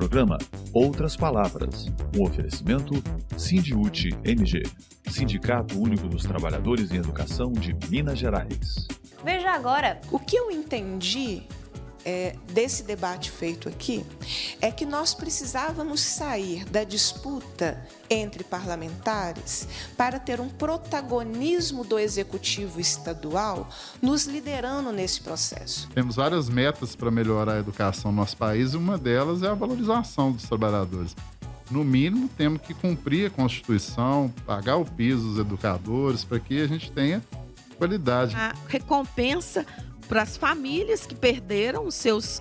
programa Outras Palavras, um oferecimento Sindiúti MG, Sindicato Único dos Trabalhadores em Educação de Minas Gerais. Veja agora. O que eu entendi desse debate feito aqui é que nós precisávamos sair da disputa entre parlamentares para ter um protagonismo do executivo estadual nos liderando nesse processo. Temos várias metas para melhorar a educação no nosso país e uma delas é a valorização dos trabalhadores. No mínimo, temos que cumprir a Constituição, pagar o piso dos educadores para que a gente tenha qualidade. A recompensa para as famílias que perderam os seus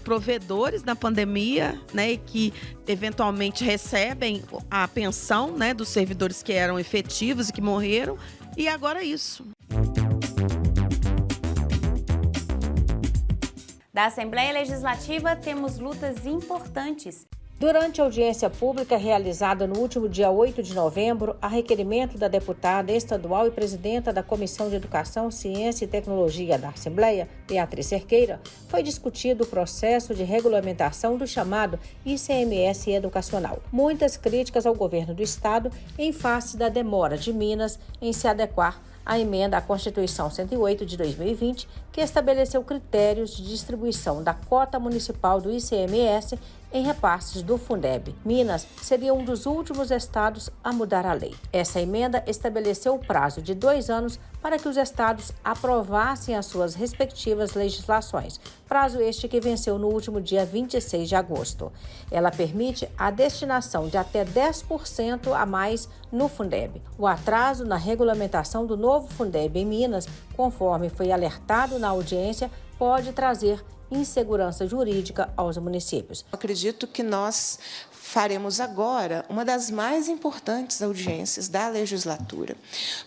provedores na pandemia, né, e que eventualmente recebem a pensão, né, dos servidores que eram efetivos e que morreram, e agora isso. Da Assembleia Legislativa temos lutas importantes. Durante a audiência pública realizada no último dia 8 de novembro, a requerimento da deputada estadual e presidenta da Comissão de Educação, Ciência e Tecnologia da Assembleia, Beatriz Cerqueira, foi discutido o processo de regulamentação do chamado ICMS educacional. Muitas críticas ao governo do estado em face da demora de Minas em se adequar à emenda à Constituição 108 de 2020, que estabeleceu critérios de distribuição da cota municipal do ICMS em repasses do Fundeb. Minas seria um dos últimos estados a mudar a lei. Essa emenda estabeleceu o prazo de 2 anos para que os estados aprovassem as suas respectivas legislações, prazo este que venceu no último dia 26 de agosto. Ela permite a destinação de até 10% a mais no Fundeb. O atraso na regulamentação do novo Fundeb em Minas, conforme foi alertado na audiência, pode trazer insegurança jurídica aos municípios. Acredito que nós faremos agora uma das mais importantes audiências da legislatura,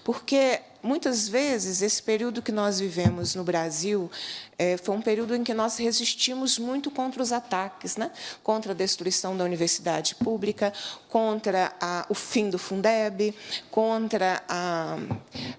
porque muitas vezes esse período que nós vivemos no Brasil foi um período em que nós resistimos muito contra os ataques, né? Contra a destruição da universidade pública, contra o fim do Fundeb, contra a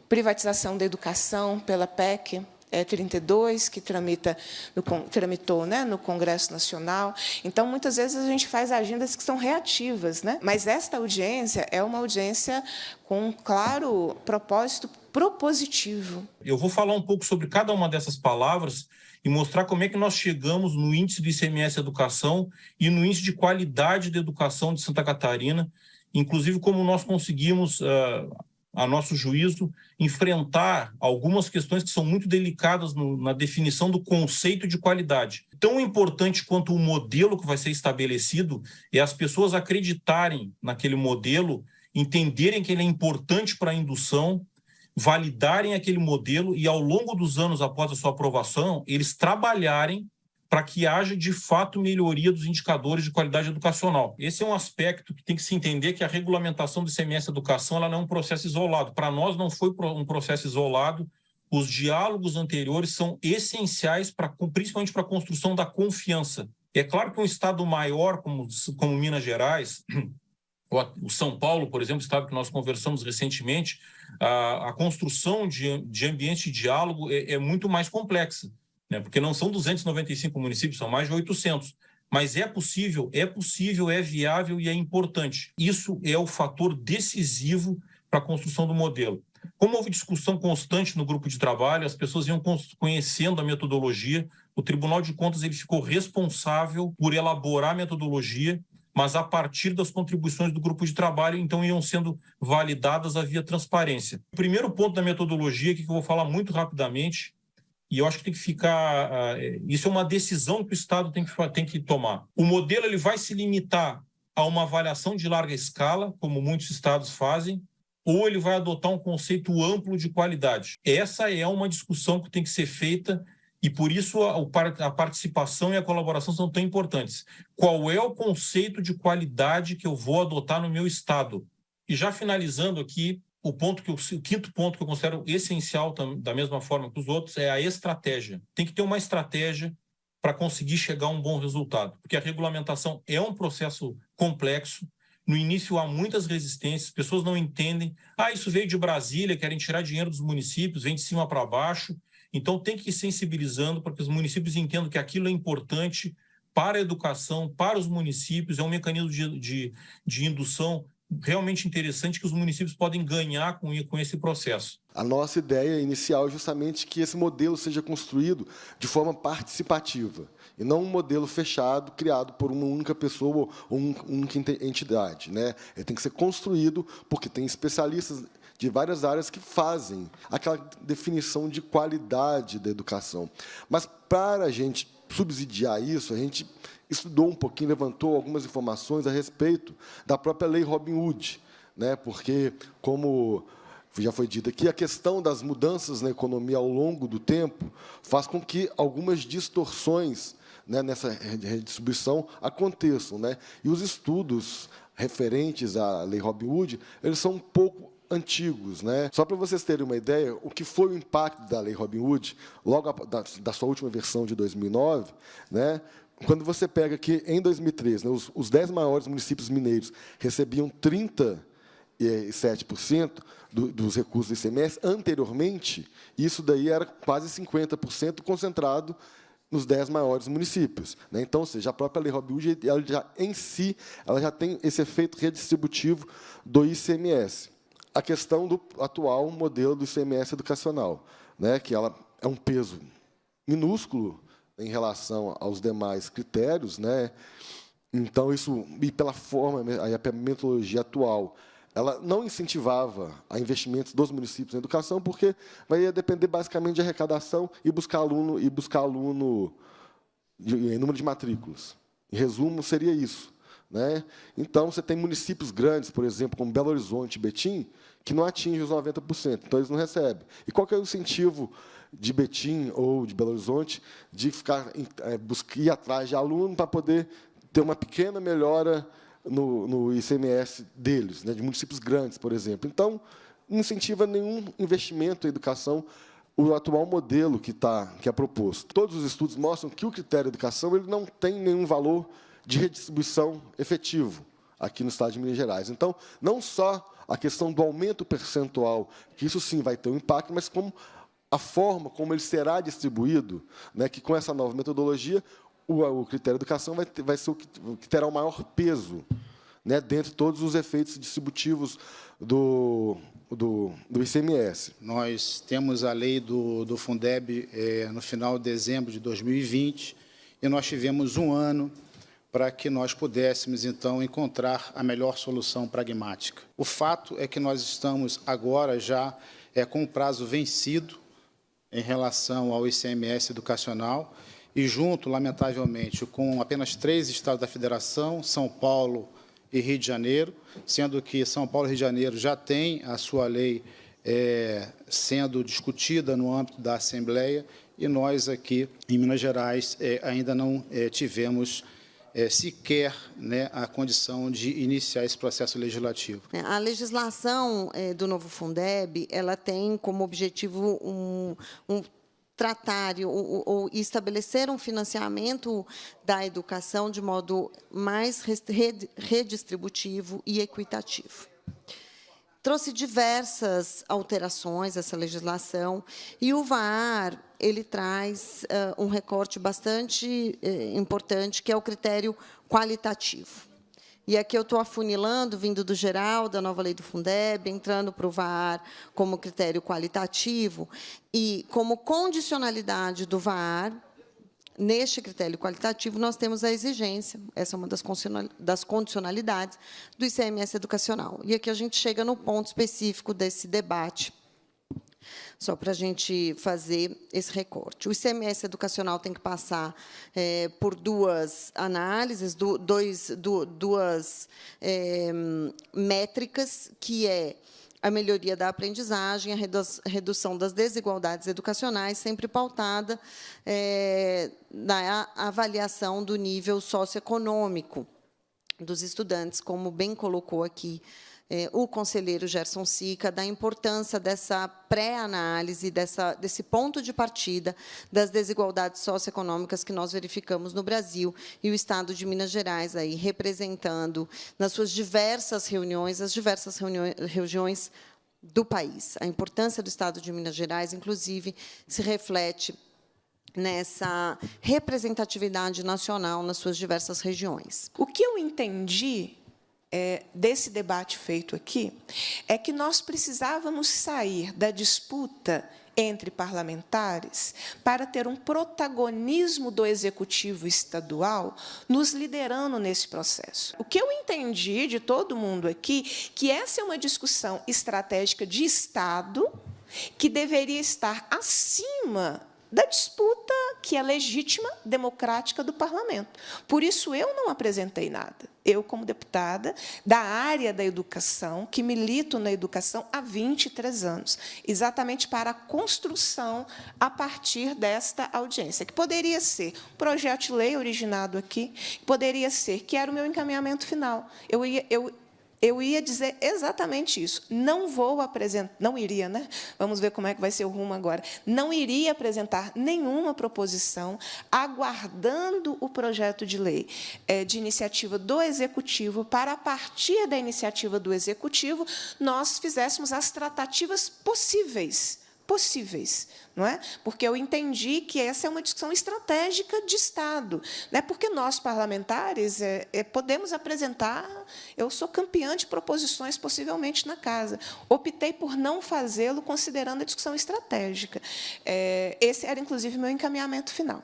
privatização da educação pela PEC 32, que tramitou, né, no Congresso Nacional. Então, muitas vezes, a gente faz agendas que são reativas, né? Mas esta audiência é uma audiência com um claro propósito propositivo. Eu vou falar um pouco sobre cada uma dessas palavras e mostrar como é que nós chegamos no índice do ICMS Educação e no índice de qualidade da educação de Santa Catarina, inclusive como nós conseguimos, a nosso juízo, enfrentar algumas questões que são muito delicadas na definição do conceito de qualidade. Tão importante quanto o modelo que vai ser estabelecido é as pessoas acreditarem naquele modelo, entenderem que ele é importante para a indução, validarem aquele modelo e, ao longo dos anos após a sua aprovação, eles trabalharem para que haja, de fato, melhoria dos indicadores de qualidade educacional. Esse é um aspecto que tem que se entender, que a regulamentação do ICMS Educação ela não é um processo isolado. Para nós, não foi um processo isolado. Os diálogos anteriores são essenciais, principalmente para a construção da confiança. É claro que um estado maior, como Minas Gerais, o São Paulo, por exemplo, estado que nós conversamos recentemente, a construção de ambiente de diálogo é muito mais complexa, né? Porque não são 295 municípios, são mais de 800. Mas é possível, é viável e é importante. Isso é o fator decisivo para a construção do modelo. Como houve discussão constante no grupo de trabalho, as pessoas iam conhecendo a metodologia, o Tribunal de Contas ele ficou responsável por elaborar a metodologia, mas a partir das contribuições do grupo de trabalho, então iam sendo validadas via transparência. O primeiro ponto da metodologia, que eu vou falar muito rapidamente, e eu acho que tem que ficar... isso é uma decisão que o Estado tem que tomar. O modelo ele vai se limitar a uma avaliação de larga escala, como muitos estados fazem, ou ele vai adotar um conceito amplo de qualidade. Essa é uma discussão que tem que ser feita e, por isso, a participação e a colaboração são tão importantes. Qual é o conceito de qualidade que eu vou adotar no meu estado? E já finalizando aqui, o quinto ponto que eu considero essencial, da mesma forma que os outros, é a estratégia. Tem que ter uma estratégia para conseguir chegar a um bom resultado, porque a regulamentação é um processo complexo. No início há muitas resistências, pessoas não entendem. Isso veio de Brasília, querem tirar dinheiro dos municípios, vem de cima para baixo. Então tem que ir sensibilizando para que os municípios entendam que aquilo é importante para a educação, para os municípios, é um mecanismo de indução realmente interessante que os municípios podem ganhar com esse processo. A nossa ideia inicial é justamente que esse modelo seja construído de forma participativa, e não um modelo fechado, criado por uma única pessoa ou uma única entidade, né? Ele tem que ser construído porque tem especialistas de várias áreas que fazem aquela definição de qualidade da educação. Mas, para a gente subsidiar isso, a gente estudou um pouquinho, levantou algumas informações a respeito da própria Lei Robin Hood, né? Porque, como já foi dito aqui, a questão das mudanças na economia ao longo do tempo faz com que algumas distorções, né, nessa redistribuição aconteçam, né? E os estudos referentes à Lei Robin Hood, eles são um pouco antigos, né? Só para vocês terem uma ideia, o que foi o impacto da Lei Robin Hood, logo da sua última versão de 2009, né? Quando você pega que, em 2013, né, os 10 maiores municípios mineiros recebiam 37% dos recursos do ICMS, anteriormente, isso daí era quase 50% concentrado nos 10 maiores municípios, né? Então, ou seja, a própria Lei Robin Hood, ela já, em si, ela já tem esse efeito redistributivo do ICMS. A questão do atual modelo do ICMS educacional, né, que ela é um peso minúsculo em relação aos demais critérios, né? Então, isso, e pela forma, a metodologia atual, ela não incentivava a investimentos dos municípios em educação, porque vai depender basicamente de arrecadação e buscar aluno em número de matrículas. Em resumo, seria isso, né? Então, você tem municípios grandes, por exemplo, como Belo Horizonte e Betim, que não atingem os 90%, então eles não recebem. E qual que é o incentivo de Betim ou de Belo Horizonte de ir atrás de aluno para poder ter uma pequena melhora no ICMS deles, né, de municípios grandes, por exemplo? Então, não incentiva nenhum investimento em educação o atual modelo que é proposto. Todos os estudos mostram que o critério de educação ele não tem nenhum valor de redistribuição efetivo aqui no estado de Minas Gerais. Então, não só a questão do aumento percentual, que isso sim vai ter um impacto, mas como a forma como ele será distribuído, né, que com essa nova metodologia, o critério de educação vai ser o que terá o maior peso, né, dentre todos os efeitos distributivos do ICMS. Nós temos a lei do Fundeb no final de dezembro de 2020, e nós tivemos um ano para que nós pudéssemos, então, encontrar a melhor solução pragmática. O fato é que nós estamos agora já com o prazo vencido em relação ao ICMS educacional, e junto, lamentavelmente, com apenas 3 estados da Federação, São Paulo e Rio de Janeiro, sendo que São Paulo e Rio de Janeiro já têm a sua lei sendo discutida no âmbito da Assembleia, e nós aqui, em Minas Gerais, ainda não tivemos sequer, né, a condição de iniciar esse processo legislativo. A legislação do novo Fundeb, ela tem como objetivo tratar ou estabelecer um financiamento da educação de modo mais redistributivo e equitativo. Trouxe diversas alterações essa legislação, e o VAR ele traz um recorte bastante importante, que é o critério qualitativo. E aqui eu estou afunilando, vindo do geral, da nova lei do Fundeb, entrando para o VAR como critério qualitativo, e como condicionalidade do VAR, neste critério qualitativo, nós temos a exigência, essa é uma das condicionalidades do ICMS educacional. E aqui a gente chega no ponto específico desse debate, só para a gente fazer esse recorte. O ICMS educacional tem que passar por 2 análises, duas métricas, que é a melhoria da aprendizagem, a redução das desigualdades educacionais, sempre pautada na avaliação do nível socioeconômico dos estudantes, como bem colocou aqui o conselheiro Gerson Sica, da importância dessa pré-análise, desse ponto de partida das desigualdades socioeconômicas que nós verificamos no Brasil, e o Estado de Minas Gerais aí representando nas suas diversas reuniões, as diversas regiões do país. A importância do Estado de Minas Gerais, inclusive, se reflete nessa representatividade nacional nas suas diversas regiões. O que eu entendi desse debate feito aqui é que nós precisávamos sair da disputa entre parlamentares para ter um protagonismo do executivo estadual nos liderando nesse processo. O que eu entendi de todo mundo aqui, que essa é uma discussão estratégica de Estado que deveria estar acima da disputa que é legítima, democrática do parlamento. Por isso, eu não apresentei nada. Eu, como deputada da área da educação, que milito na educação há 23 anos, exatamente para a construção a partir desta audiência, que poderia ser um projeto de lei originado aqui, poderia ser, que era o meu encaminhamento final. Eu ia dizer exatamente isso. Não vou apresentar, não iria, né? Vamos ver como é que vai ser o rumo agora. Não iria apresentar nenhuma proposição, aguardando o projeto de lei de iniciativa do Executivo, para, a partir da iniciativa do Executivo, nós fizéssemos as tratativas possíveis, não é? Porque eu entendi que essa é uma discussão estratégica de Estado, né? Porque nós, parlamentares, podemos apresentar... Eu sou campeã de proposições, possivelmente, na casa. Optei por não fazê-lo, considerando a discussão estratégica. Esse era, inclusive, meu encaminhamento final.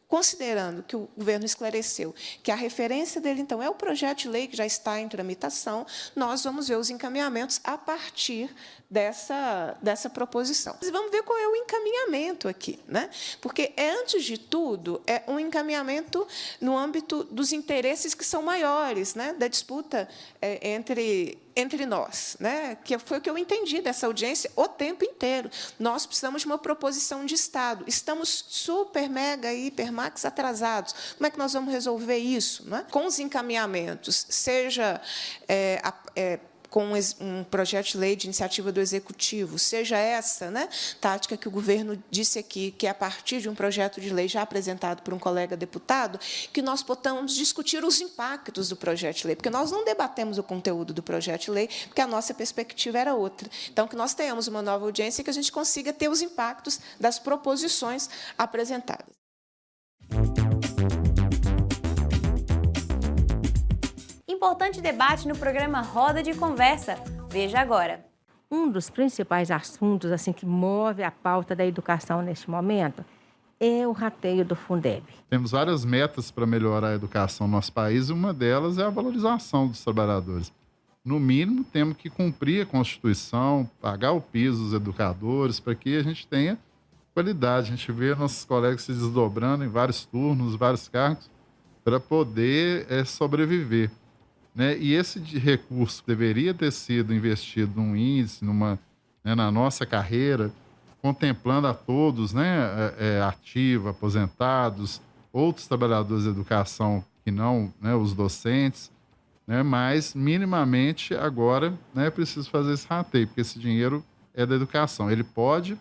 Considerando que o governo esclareceu que a referência dele, então, é o projeto de lei que já está em tramitação, nós vamos ver os encaminhamentos a partir dessa proposição. E vamos ver qual é o encaminhamento aqui, né? Porque, antes de tudo, é um encaminhamento no âmbito dos interesses que são maiores, né? Da disputa entre nós, né? Que foi o que eu entendi dessa audiência o tempo inteiro. Nós precisamos de uma proposição de Estado. Estamos super, mega, hiper, max atrasados. Como é que nós vamos resolver isso, né? Com os encaminhamentos, seja com um projeto de lei de iniciativa do Executivo, seja essa, né, tática que o governo disse aqui, que é a partir de um projeto de lei já apresentado por um colega deputado, que nós possamos discutir os impactos do projeto de lei, porque nós não debatemos o conteúdo do projeto de lei, porque a nossa perspectiva era outra. Então, que nós tenhamos uma nova audiência e que a gente consiga ter os impactos das proposições apresentadas. Importante debate no programa Roda de Conversa. Veja agora. Um dos principais assuntos que move a pauta da educação neste momento é o rateio do Fundeb. Temos várias metas para melhorar a educação no nosso país e uma delas é a valorização dos trabalhadores. No mínimo, temos que cumprir a Constituição, pagar o piso dos educadores para que a gente tenha qualidade. A gente vê nossos colegas se desdobrando em vários turnos, vários cargos, para poder sobreviver. Né? E esse recurso deveria ter sido investido num índice, na nossa carreira, contemplando a todos, né? Ativa, aposentados, outros trabalhadores da educação que não, né? Os docentes, né? Mas minimamente agora, né? É preciso fazer esse rateio, porque esse dinheiro é da educação. Ele pode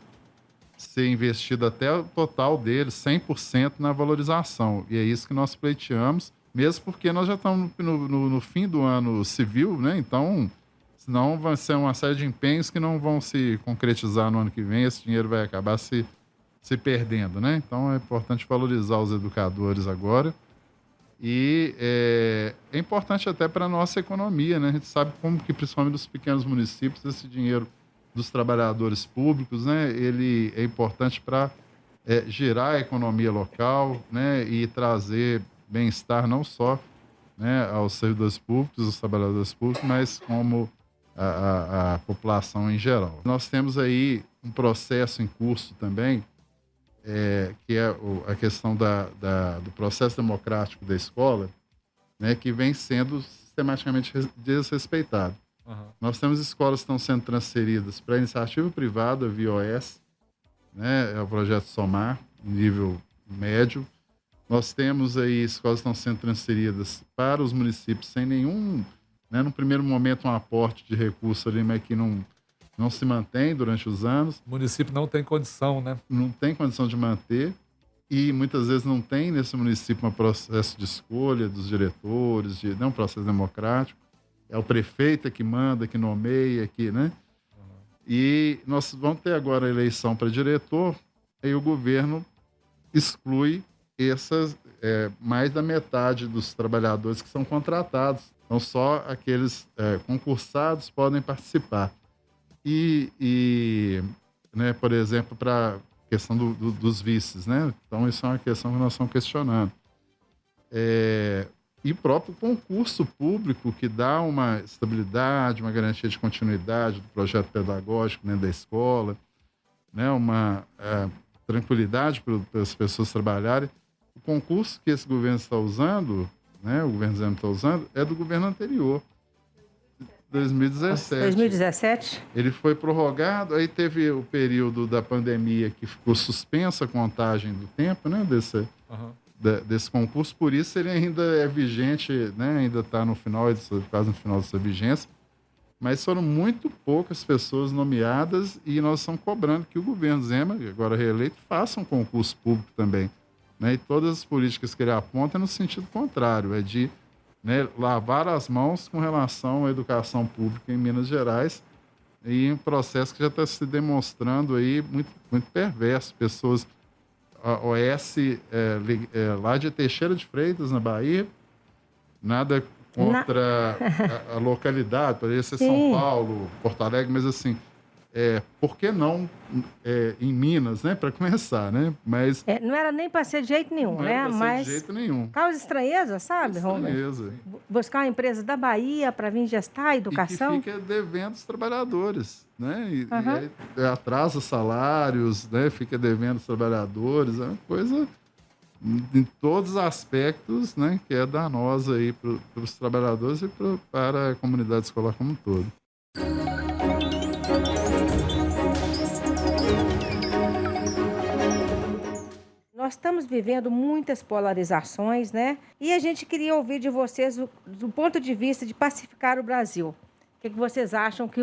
ser investido até o total dele, 100% na valorização. E é isso que nós pleiteamos, mesmo porque nós já estamos no fim do ano civil, né? Então, senão vai ser uma série de empenhos que não vão se concretizar no ano que vem, esse dinheiro vai acabar se perdendo, né? Então, é importante valorizar os educadores agora. E é importante até para a nossa economia, né? A gente sabe como que, principalmente nos pequenos municípios, esse dinheiro dos trabalhadores públicos, né? Ele é importante para gerar a economia local, né? E trazer bem-estar não só, né, aos servidores públicos, aos trabalhadores públicos, mas como a população em geral. Nós temos aí um processo em curso também, que é a questão do processo democrático da escola, né, que vem sendo sistematicamente desrespeitado. Uhum. Nós temos escolas que estão sendo transferidas para a iniciativa privada via OS, né, é o projeto Somar, nível médio. Nós temos aí escolas que estão sendo transferidas para os municípios sem nenhum, né, no primeiro momento, um aporte de recurso ali, mas que não se mantém durante os anos. O município não tem condição, né? Não tem condição de manter e muitas vezes não tem nesse município um processo de escolha dos diretores, não um processo democrático. É o prefeito que manda, que nomeia, né? Uhum. E nós vamos ter agora a eleição para diretor, aí o governo exclui mais da metade dos trabalhadores que são contratados. Então, só aqueles concursados podem participar. Né, por exemplo, para a questão dos vices, né? Então, isso é uma questão que nós estamos questionando. E próprio concurso público, que dá uma estabilidade, uma garantia de continuidade do projeto pedagógico dentro da escola, né? Uma tranquilidade para as pessoas trabalharem. O concurso que esse governo está usando, né? O governo Zema está usando, é do governo anterior, 2017. 2017? Ele foi prorrogado, aí teve o período da pandemia que ficou suspensa a contagem do tempo, né? Desse concurso, por isso ele ainda é vigente, né? Ainda está no final, quase no final dessa vigência, mas foram muito poucas pessoas nomeadas e nós estamos cobrando que o governo Zema, agora reeleito, faça um concurso público também, né? E todas as políticas que ele aponta é no sentido contrário, é de, né, lavar as mãos com relação à educação pública em Minas Gerais, e um processo que já está se demonstrando aí muito, muito perverso. Pessoas, a OS lá de Teixeira de Freitas, na Bahia, nada contra a localidade, poderia ser São Paulo, Porto Alegre, mas assim, por que não em Minas, né, para começar, né? Mas não era nem para ser de jeito nenhum, não né? era pra ser Mas de jeito nenhum. causa estranheza, sabe, Romer? Estranheza. Buscar uma empresa da Bahia para vir gestar a educação. E que fica devendo os trabalhadores, né? E aí atrasa salários, né? Fica devendo os trabalhadores, é uma coisa em todos os aspectos, né? Que é danosa aí para os trabalhadores e para a comunidade escolar como um todo. Nós estamos vivendo muitas polarizações, né? E a gente queria ouvir de vocês do ponto de vista de pacificar o Brasil. O que vocês acham que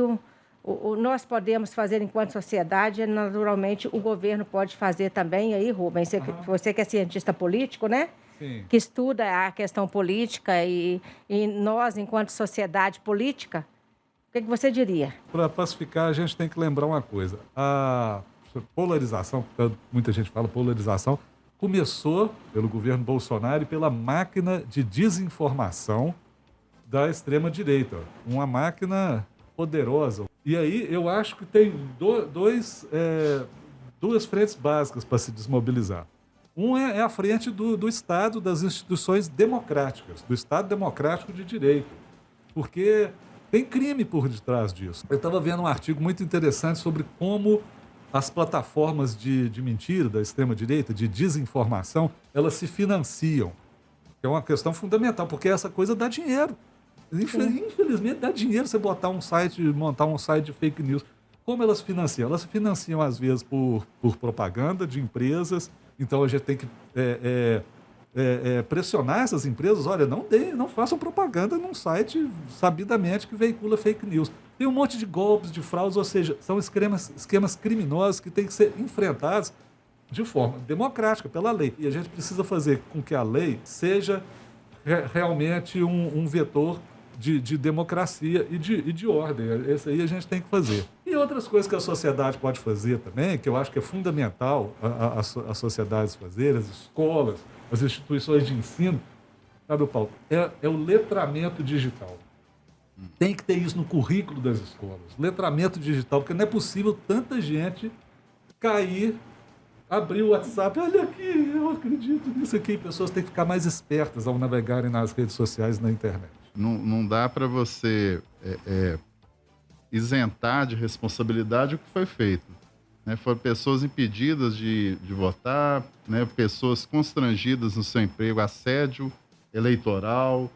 nós podemos fazer enquanto sociedade? E, naturalmente, o governo pode fazer também. E aí, Rubens, você que é cientista político, né? Sim. Que estuda a questão política e nós, enquanto sociedade política, o que você diria? Para pacificar, a gente tem que lembrar uma coisa. A polarização, muita gente fala polarização, começou pelo governo Bolsonaro e pela máquina de desinformação da extrema-direita. Uma máquina poderosa. E aí eu acho que tem duas frentes básicas para se desmobilizar. Uma é a frente do Estado, das instituições democráticas, do Estado democrático de direito. Porque tem crime por detrás disso. Eu estava vendo um artigo muito interessante sobre como as plataformas de mentira da extrema-direita, de desinformação, elas se financiam. É uma questão fundamental, porque essa coisa dá dinheiro. Infelizmente, dá dinheiro você montar um site de fake news. Como elas financiam? Elas financiam, às vezes, por propaganda de empresas. Então, a gente tem que pressionar essas empresas. Olha, não façam propaganda num site sabidamente que veicula fake news. Tem um monte de golpes, de fraudes, ou seja, são esquemas criminosos que têm que ser enfrentados de forma democrática, pela lei. E a gente precisa fazer com que a lei seja realmente um vetor de democracia e de ordem. Esse aí a gente tem que fazer. E outras coisas que a sociedade pode fazer também, que eu acho que é fundamental as sociedades fazerem, as escolas, as instituições de ensino, sabe, Paulo? É o letramento digital. Tem que ter isso no currículo das escolas. Letramento digital, porque não é possível tanta gente cair, abrir o WhatsApp, olha aqui, eu acredito nisso aqui. Pessoas têm que ficar mais espertas ao navegarem nas redes sociais e na internet. Não dá para você isentar de responsabilidade o que foi feito. Né? Foram pessoas impedidas de votar, né? Pessoas constrangidas no seu emprego, assédio eleitoral.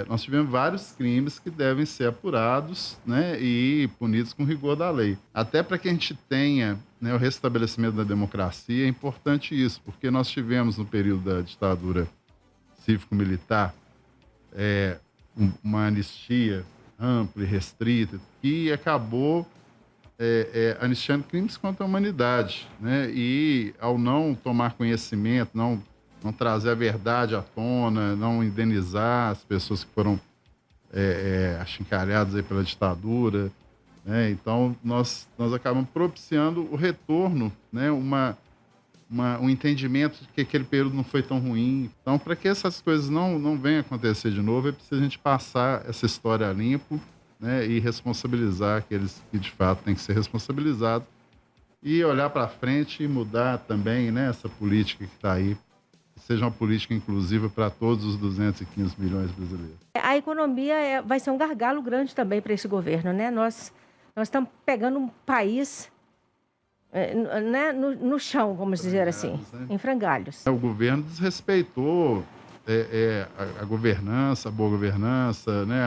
Nós tivemos vários crimes que devem ser apurados, né, e punidos com rigor da lei. Até para que a gente tenha, né, o restabelecimento da democracia, é importante isso, porque nós tivemos no período da ditadura cívico-militar uma anistia ampla e restrita que acabou anistiando crimes contra a humanidade, né, e ao não tomar conhecimento, não trazer a verdade à tona, não indenizar as pessoas que foram achincalhadas aí pela ditadura, né? Então, nós acabamos propiciando o retorno, né? uma um entendimento de que aquele período não foi tão ruim. Então, para que essas coisas não venham a acontecer de novo, é preciso a gente passar essa história a limpo, né, e responsabilizar aqueles que, de fato, têm que ser responsabilizados e olhar para frente e mudar também, né, essa política que está aí, que seja uma política inclusiva para todos os 215 milhões brasileiros. A economia vai ser um gargalo grande também para esse governo, né? Nós estamos pegando um país né, no chão, vamos dizer assim, em frangalhos. O governo desrespeitou a governança, a boa governança, né,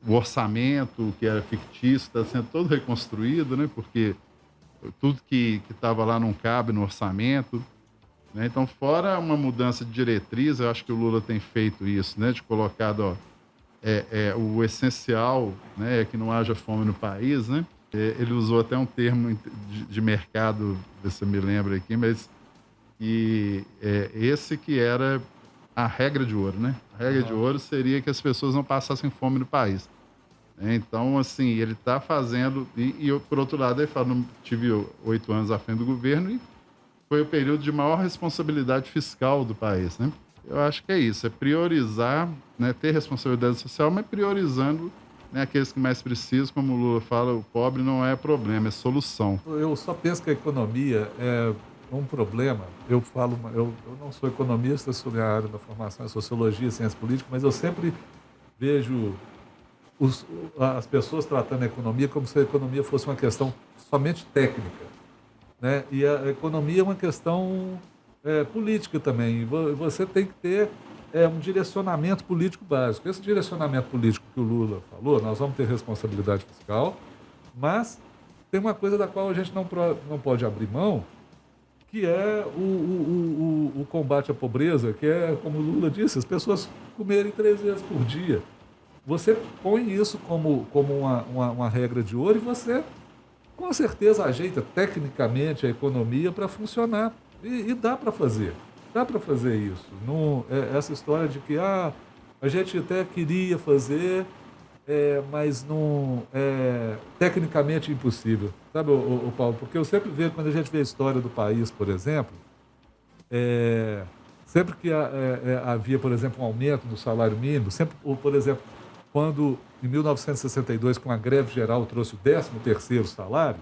o orçamento que era fictício está sendo todo reconstruído, né, porque tudo que estava lá não cabe no orçamento. Né? Então, fora uma mudança de diretriz, eu acho que o Lula tem feito isso, né, de colocado o essencial, né, é que não haja fome no país, né? Ele usou até um termo de mercado, se eu me lembro aqui, mas esse que era a regra de ouro, né? A regra de ouro seria que as pessoas não passassem fome no país. Então, assim, ele está fazendo... E eu, por outro lado, ele fala, tive 8 anos à frente do governo e foi o período de maior responsabilidade fiscal do país, né? Eu acho que é isso, é priorizar, né, ter responsabilidade social, mas priorizando, né, aqueles que mais precisam, como o Lula fala, o pobre não é problema, é solução. Eu só penso que a economia é um problema. Eu não sou economista, sou minha área da formação é sociologia, ciência política, mas eu sempre vejo as pessoas tratando a economia como se a economia fosse uma questão somente técnica, né? E a economia é uma questão política também. Você tem que ter um direcionamento político básico. Esse direcionamento político que o Lula falou, nós vamos ter responsabilidade fiscal, mas tem uma coisa da qual a gente não pode abrir mão, que é o combate à pobreza, que é, como o Lula disse, as pessoas comerem 3 vezes por dia. Você põe isso como uma regra de ouro e você, com certeza, ajeita tecnicamente a economia para funcionar. E dá para fazer. Dá para fazer isso. Essa história de que a gente até queria fazer, mas não é tecnicamente impossível. Sabe, o Paulo? Porque eu sempre vejo, quando a gente vê a história do país, por exemplo, sempre que havia, por exemplo, um aumento no salário mínimo, sempre, por exemplo, quando em 1962, com a greve geral, trouxe o 13º salário,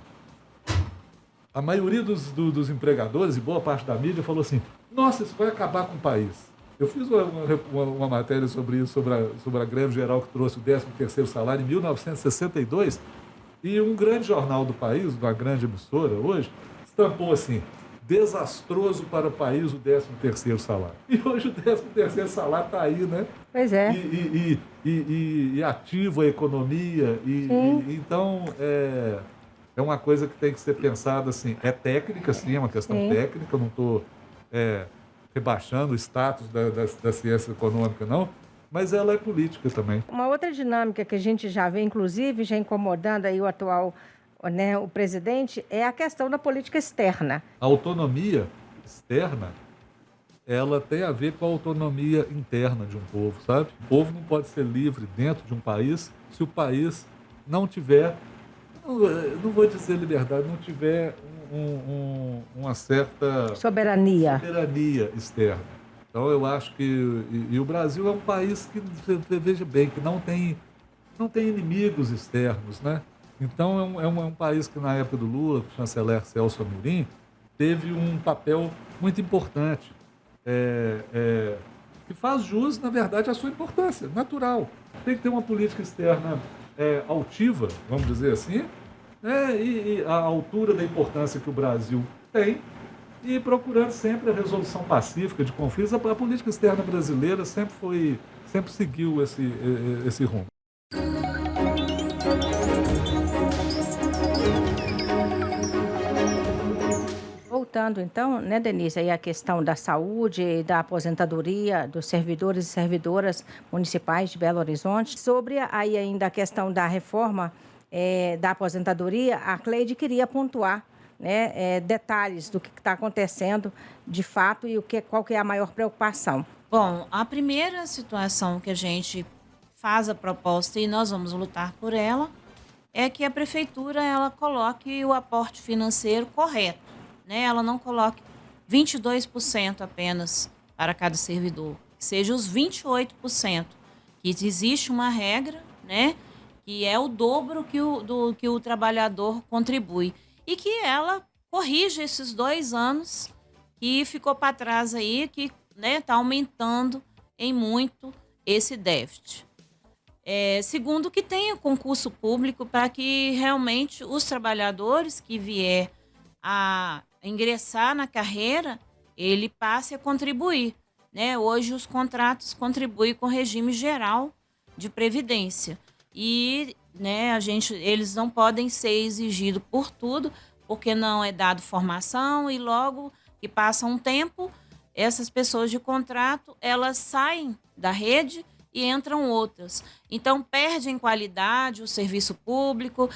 a maioria dos empregadores e boa parte da mídia falou assim, nossa, isso vai acabar com o país. Eu fiz uma matéria sobre isso, sobre a greve geral que trouxe o 13º salário em 1962, e um grande jornal do país, uma grande emissora hoje, estampou assim, desastroso para o país o 13º salário. E hoje o 13º salário está aí, né? Pois é. E ativa a economia. Então, é uma coisa que tem que ser pensada assim. É técnica, sim, é uma questão técnica. Eu não estou rebaixando o status da ciência econômica, não. Mas ela é política também. Uma outra dinâmica que a gente já vê, inclusive, já incomodando aí o atual, né, o presidente, é a questão da política externa. A autonomia externa, ela tem a ver com a autonomia interna de um povo, sabe? O povo não pode ser livre dentro de um país se o país não tiver, não vou dizer liberdade, não tiver uma certa soberania externa. Então eu acho que e o Brasil é um país que, veja bem, que não tem inimigos externos, né? Então é um país que na época do Lula, o chanceler Celso Amorim, teve um papel muito importante, que faz jus, na verdade, à sua importância natural. Tem que ter uma política externa altiva, vamos dizer assim, e à altura da importância que o Brasil tem, e procurando sempre a resolução pacífica de conflitos. A política externa brasileira sempre seguiu esse rumo. Voltando então, né, Denise, aí a questão da saúde e da aposentadoria dos servidores e servidoras municipais de Belo Horizonte. Sobre aí ainda a questão da reforma da aposentadoria, a Cleide queria pontuar, né, detalhes do que está acontecendo de fato e qual que é a maior preocupação. Bom, a primeira situação que a gente faz a proposta e nós vamos lutar por ela é que a prefeitura ela coloque o aporte financeiro correto, né, ela não coloque 22% apenas para cada servidor, que seja os 28%, que existe uma regra, né, que é o dobro que o trabalhador contribui, e que ela corrija esses 2 anos que ficou para trás aí, que está aumentando em muito esse déficit. Segundo, que tenha concurso público para que realmente os trabalhadores que vier a ingressar na carreira, ele passe a contribuir, né? Hoje os contratos contribuem com o regime geral de previdência e, né, eles não podem ser exigidos por tudo, porque não é dado formação e logo que passa um tempo, essas pessoas de contrato, elas saem da rede e entram outras. Então, perde em qualidade o serviço público,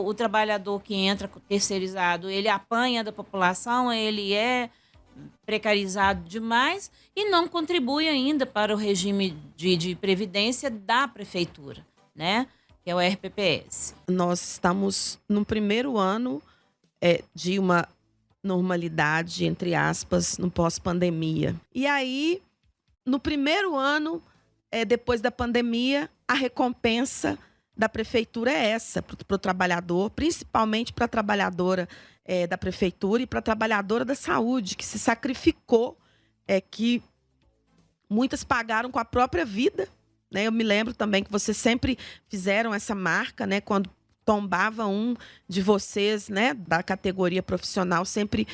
o trabalhador que entra terceirizado, ele apanha da população, ele é precarizado demais e não contribui ainda para o regime de previdência da prefeitura, né? Que é o RPPS. Nós estamos no primeiro ano de uma normalidade, entre aspas, no pós-pandemia. E aí, no primeiro ano, depois da pandemia, a recompensa da prefeitura é essa, para o trabalhador, principalmente para a trabalhadora da prefeitura e para a trabalhadora da saúde, que se sacrificou, que muitas pagaram com a própria vida, né? Eu me lembro também que vocês sempre fizeram essa marca, né? Quando tombava um de vocês, né, da categoria profissional, sempre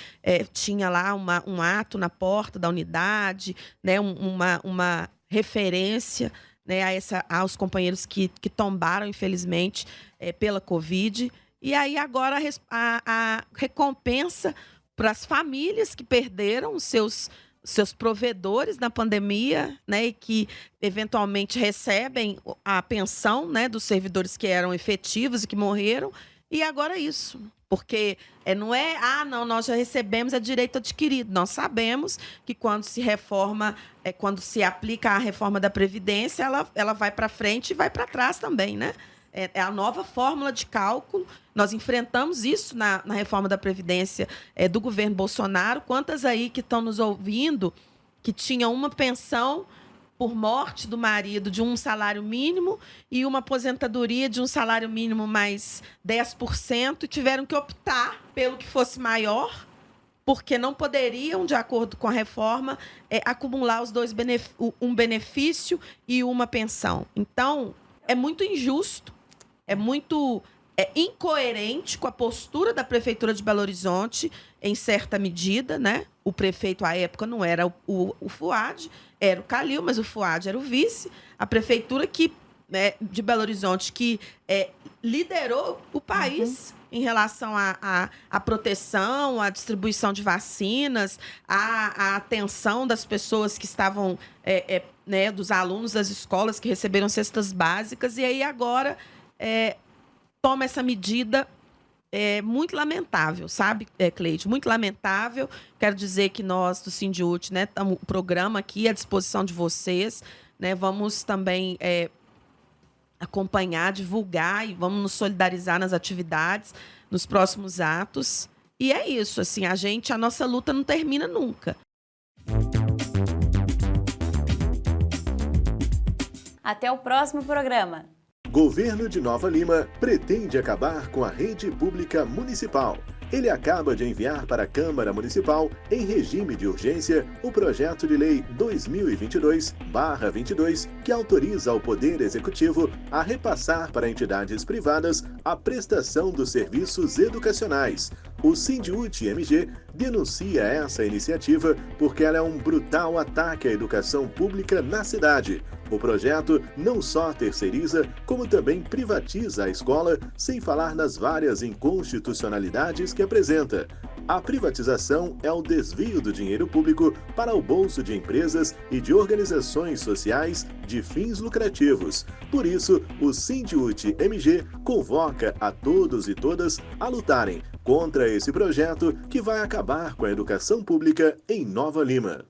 tinha lá um ato na porta da unidade, né, uma referência, né, aos companheiros que tombaram, infelizmente, pela Covid. E aí agora a recompensa para as famílias que perderam os seus provedores na pandemia, né, e que eventualmente recebem a pensão, né, dos servidores que eram efetivos e que morreram. E agora isso. Porque não é, nós já recebemos, é direito adquirido. Nós sabemos que quando se reforma, quando se aplica a reforma da Previdência, ela vai para frente e vai para trás também, né? É a nova fórmula de cálculo. Nós enfrentamos isso na reforma da Previdência do governo Bolsonaro. Quantas aí que estão nos ouvindo que tinham uma pensão por morte do marido de um salário mínimo e uma aposentadoria de um salário mínimo mais 10% e tiveram que optar pelo que fosse maior, porque não poderiam, de acordo com a reforma, acumular os dois um benefício e uma pensão. Então, é muito injusto, é muito incoerente com a postura da Prefeitura de Belo Horizonte, em certa medida, né? O prefeito, à época, não era o Fuad, era o Calil, mas o Fuad era o vice. A Prefeitura de Belo Horizonte, que liderou o país em relação à proteção, à distribuição de vacinas, à atenção das pessoas que estavam, né, dos alunos das escolas que receberam cestas básicas. E aí, agora, toma essa medida muito lamentável, sabe, Cleide? Muito lamentável. Quero dizer que nós, do Sindiúti, né, estamos o programa aqui à disposição de vocês, né? Vamos também acompanhar, divulgar e vamos nos solidarizar nas atividades, nos próximos atos. E é isso, assim, a nossa luta não termina nunca. Até o próximo programa. Governo de Nova Lima pretende acabar com a rede pública municipal. Ele acaba de enviar para a Câmara Municipal, em regime de urgência, o projeto de lei 2022/22, que autoriza o Poder Executivo a repassar para entidades privadas a prestação dos serviços educacionais. O Sindiúti-MG denuncia essa iniciativa porque ela é um brutal ataque à educação pública na cidade. O projeto não só terceiriza, como também privatiza a escola, sem falar nas várias inconstitucionalidades que apresenta. A privatização é o desvio do dinheiro público para o bolso de empresas e de organizações sociais de fins lucrativos. Por isso, o Sindiúti-MG convoca a todos e todas a lutarem contra esse projeto que vai acabar com a educação pública em Nova Lima.